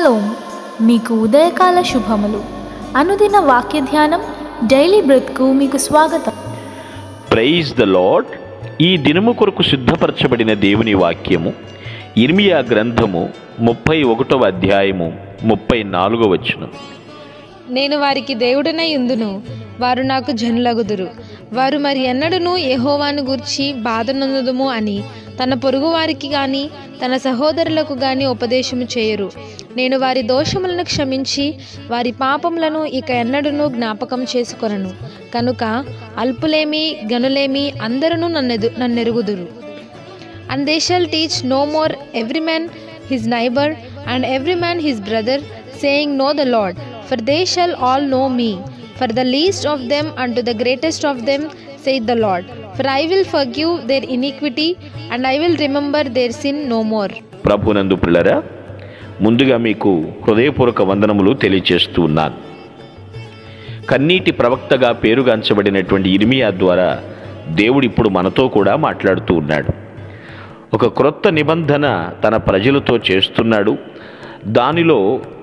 Shalom, మీకు ఉదయకాల శుభములు. అనుదిన వాక్య ధ్యానం డైలీ బ్రెత్కు మీకు స్వాగతం. Praise the Lord. ఈ దినము కొరకు సిద్ధపరచబడిన దేవుని వాక్యము ఇర్మియా గ్రంథము 31వ అధ్యాయము 34వ వచనం. నేను వారికి దేవుడనై యుందును, వారు నాకు జనులగుదురు. వారు మరి ఎన్నడూనూ యెహోవాను గూర్చి బాధనొందుదుము అని తన పొరుగు వారికి గాని తన సహోదరులకు గాని ఉపదేశము చేయరు. నేను వారి దోషములను క్షమించి వారి పాపములను ఇక ఎన్నడూనూ జ్ఞాపకం చేసుకొనను. కనుక అల్పులేమి గనులేమి అందరూ నన్నెరుగుదురు. And they shall teach no more every man his neighbor and every man his brother, saying, Know the Lord, for they shall all know me, for the least of them unto the greatest of them, saith the Lord. For I will forgive their iniquity, and I will remember their sin no more. ప్రభునందు పిల్లరా, ముందుగా మీకు హృదయపూర్వక వందనములు తెలియజేస్తూ ఉన్నాను. కన్నీటి ప్రవక్తగా పేరుగాంచబడినటువంటి ఇర్మియా ద్వారా దేవుడు ఇప్పుడు మనతో కూడా మాట్లాడుతూ ఉన్నాడు. ఒక క్రొత్త నిబంధన తన ప్రజలతో చేస్తున్నాడు. దానిలో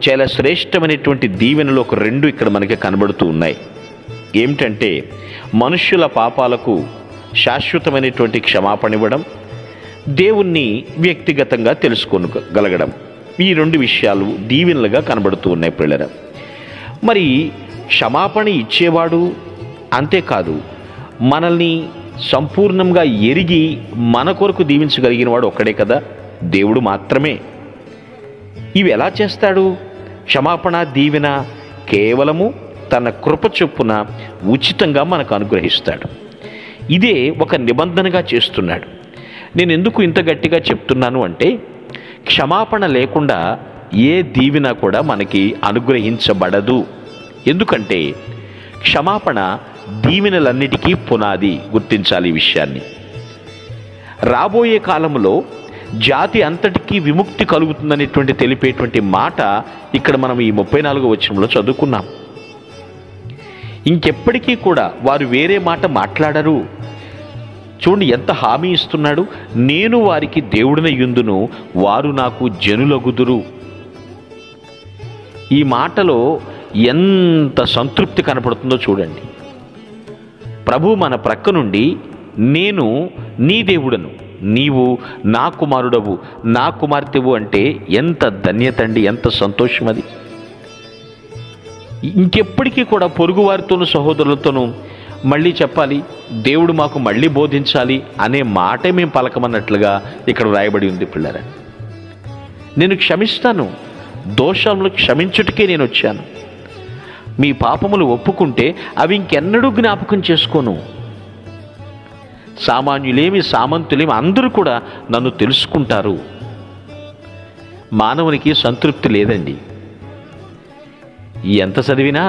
చాలా శ్రేష్టమైనటువంటి దీవెనలు ఒక రెండు ఇక్కడ మనకి కనబడుతూ ఉన్నాయి. ఏమిటంటే, మనుష్యుల పాపాలకు శాశ్వతమైనటువంటి క్షమాపణ ఇవ్వడం, దేవుణ్ణి వ్యక్తిగతంగా తెలుసుకోగలగడం. ఈ రెండు విషయాలు దీవెనలుగా కనబడుతూ ఉన్నాయి పిల్లల. మరి క్షమాపణ ఇచ్చేవాడు, అంతేకాదు మనల్ని సంపూర్ణంగా ఎరిగి మన కొరకు దీవించగలిగిన వాడు ఒక్కడే కదా, దేవుడు మాత్రమే. ఇవి ఎలా చేస్తాడు? క్షమాపణ, దీవెన కేవలము తన కృప చొప్పున ఉచితంగా మనకు అనుగ్రహిస్తాడు. ఇదే ఒక నిబంధనగా చేస్తున్నాడు. నేను ఎందుకు ఇంత గట్టిగా చెప్తున్నాను అంటే, క్షమాపణ లేకుండా ఏ దీవెన కూడా మనకి అనుగ్రహించబడదు. ఎందుకంటే క్షమాపణ దీవెనలన్నిటికీ పునాది. గుర్తించాలి ఈ విషయాన్ని. రాబోయే కాలంలో జాతి అంతటికీ విముక్తి కలుగుతుందనేటువంటి తెలిపేటువంటి మాట ఇక్కడ మనం ఈ 34వ వచనంలో చదువుకున్నాం. ఇంకెప్పటికీ కూడా వారు వేరే మాట మాట్లాడరు. చూడండి ఎంత హామీ ఇస్తున్నాడు. నేను వారికి దేవుడినై యుందును, వారు నాకు జనులగుదురు. ఈ మాటలో ఎంత సంతృప్తి కనపడుతుందో చూడండి. ప్రభు మన ప్రక్క నుండి, నేను నీ దేవుడను, నీవు నా కుమారుడవు, నా కుమార్తెవు అంటే ఎంత ధన్యత అండి, ఎంత సంతోషం అది. ఇంకెప్పటికీ కూడా పొరుగువారితోనూ సహోదరులతోనూ మళ్ళీ చెప్పాలి, దేవుడు మాకు మళ్ళీ బోధించాలి అనే మాటే మేము పలకమన్నట్లుగా ఇక్కడ రాయబడి ఉంది పిల్లరా. నేను క్షమిస్తాను, దోషములు క్షమించుటకే నేను వచ్చాను. మీ పాపములు ఒప్పుకుంటే అవి ఇంకెన్నడూ జ్ఞాపకం చేసుకోను. సామాన్యులేమి సామంతులేమి అందరూ కూడా నన్ను తెలుసుకుంటారు. మానవునికి సంతృప్తి లేదండి. ఎంత చదివినా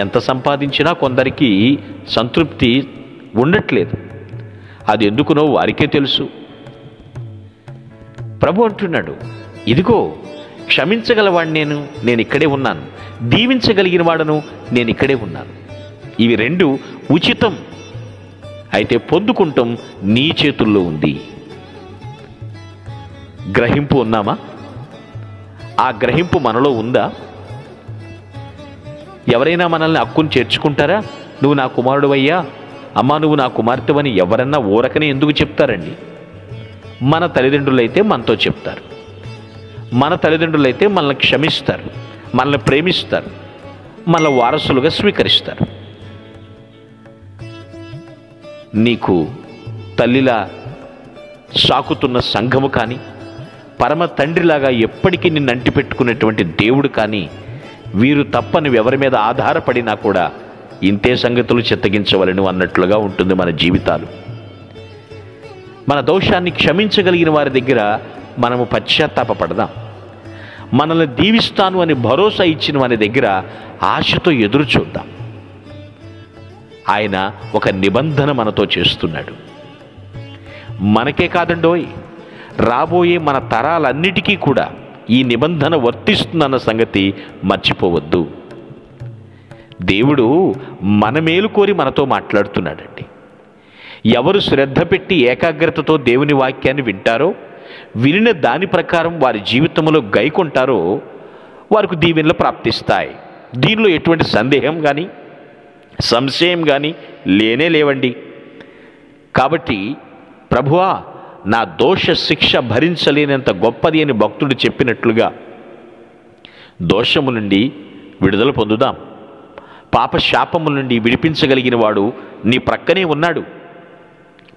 ఎంత సంపాదించినా కొందరికి సంతృప్తి ఉండట్లేదు. అది ఎందుకునో వారికే తెలుసు. ప్రభు అంటున్నాడు, ఇదిగో క్షమించగలవాడిని నేను ఇక్కడే ఉన్నాను, దీవించగలిగిన వాడను నేను ఇక్కడే ఉన్నాను. ఇవి రెండు ఉచితం. అయితే పొందుకుంటాం నీ చేతుల్లో ఉంది. గ్రహింపు ఉన్నామా? ఆ గ్రహింపు మనలో ఉందా? ఎవరైనా మనల్ని హక్కును చేర్చుకుంటారా? నువ్వు నా కుమారుడువయ్యా, అమ్మా నువ్వు నా కుమార్తెవని ఎవరన్నా ఊరకనే ఎందుకు చెప్తారండి? మన తల్లిదండ్రులైతే మనతో చెప్తారు. మన తల్లిదండ్రులైతే మనల్ని క్షమిస్తారు, మనల్ని ప్రేమిస్తారు, మనల్ని వారసులుగా స్వీకరిస్తారు. నీకు తల్లిలా సాకుతున్న సంఘము కానీ, పరమ తండ్రిలాగా ఎప్పటికీ నిన్ను అంటిపెట్టుకునేటువంటి దేవుడు కానీ, వీరు తప్ప నువ్వు ఎవరి మీద ఆధారపడినా కూడా ఇంతే సంగతులు చిత్తగించవలను అన్నట్లుగా ఉంటుంది మన జీవితాలు. మన దోషాన్ని క్షమించగలిగిన వారి దగ్గర మనము పశ్చాత్తాపపడదాం. మనల్ని దీవిస్తాను అని భరోసా ఇచ్చిన వారి దగ్గర ఆశతో ఎదురు చూద్దాం. ఆయన ఒక నిబంధన మనతో చేస్తున్నాడు. మనకే కాదండోయ్, రాబోయే మన తరాలన్నిటికీ కూడా ఈ నిబంధన వర్తిస్తుందన్న సంగతి మర్చిపోవద్దు. దేవుడు మన మేలు కోరి మనతో మాట్లాడుతున్నాడండి. ఎవరు శ్రద్ధ పెట్టి ఏకాగ్రతతో దేవుని వాక్యాన్ని వింటారో, వినిన దాని ప్రకారం వారి జీవితంలో గైకొంటారో వారికి దీవెనలు ప్రాప్తిస్తాయి. దీనిలో ఎటువంటి సందేహం కానీ సంశయం కానీ లేనే లేవండి. కాబట్టి ప్రభువా, నా దోష శిక్ష భరించలేనంత గొప్పది అని భక్తుడు చెప్పినట్లుగా దోషము నుండి విడుదల పొందుదాం. పాప శాపము నుండి విడిపించగలిగిన వాడు నీ ప్రక్కనే ఉన్నాడు.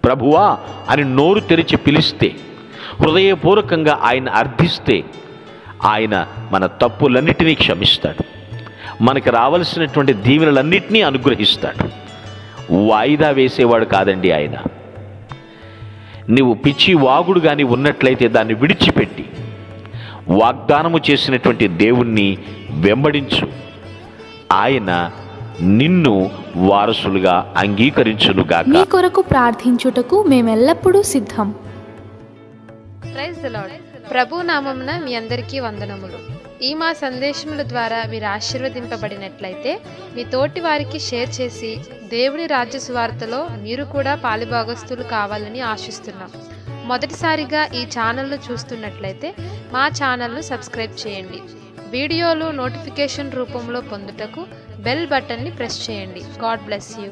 ప్రభువా అని నోరు తెరిచి పిలిస్తే, హృదయపూర్వకంగా ఆయన అర్థిస్తే ఆయన మన తప్పులన్నిటినీ క్షమిస్తాడు. మనకు రావలసినటువంటి దీవెనలన్నిటినీ అనుగ్రహిస్తాడు. వాయిదా వేసేవాడు కాదండి ఆయన. నీవు పిచ్చి వాగుడు కానీ ఉన్నట్లయితే దాన్ని విడిచిపెట్టి వాగ్దానము చేసినటువంటి దేవుణ్ణి వెంబడించు. ఆయన నిన్ను వారసులుగా అంగీకరించునుగాక. మీ కొరకు ప్రార్థించుటకు మేమెల్లప్పుడూ సిద్ధం. Praise the lord. ప్రభు నామమున మీ అందరికీ వందనములు. ఈ మా సందేశముల ద్వారా మీరు ఆశీర్వదింపబడినట్లయితే మీ తోటి వారికి షేర్ చేసి దేవుని రాజ్య సువార్తలో మీరు కూడా పాలిభాగస్తులు కావాలని ఆశిస్తున్నాం. మొదటిసారిగా ఈ ఛానల్ను చూస్తున్నట్లయితే మా ఛానల్ను సబ్స్క్రైబ్ చేయండి. వీడియోలు నోటిఫికేషన్ రూపంలో పొందుటకు బెల్ బటన్ని ప్రెస్ చేయండి. God bless you.